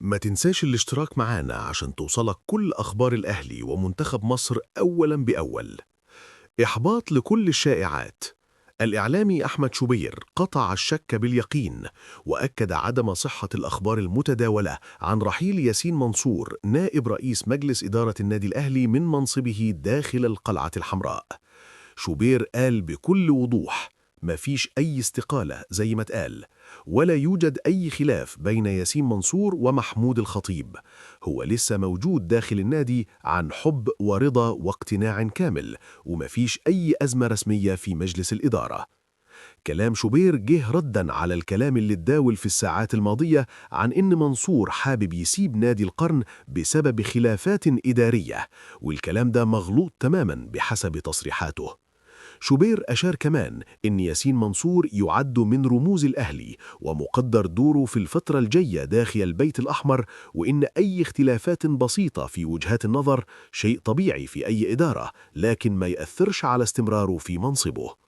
ما تنساش الاشتراك معانا عشان توصلك كل أخبار الأهلي ومنتخب مصر أولاً بأول. إحباط لكل الشائعات. الإعلامي أحمد شوبير قطع الشك باليقين وأكد عدم صحة الأخبار المتداولة عن رحيل ياسين منصور نائب رئيس مجلس إدارة النادي الأهلي من منصبه داخل القلعة الحمراء. شوبير قال بكل وضوح: مفيش أي استقالة زي ما اتقال، ولا يوجد أي خلاف بين ياسين منصور ومحمود الخطيب. هو لسه موجود داخل النادي عن حب ورضا واقتناع كامل، ومفيش أي أزمة رسمية في مجلس الإدارة. كلام شوبير جه رداً على الكلام اللي اتداول في الساعات الماضية عن إن منصور حابب يسيب نادي القرن بسبب خلافات إدارية، والكلام ده مغلوط تماماً بحسب تصريحاته. شوبير أشار كمان إن ياسين منصور يعد من رموز الأهلي ومقدر دوره في الفترة الجاية داخل البيت الأحمر، وإن أي اختلافات بسيطة في وجهات النظر شيء طبيعي في أي إدارة، لكن ما يأثرش على استمراره في منصبه.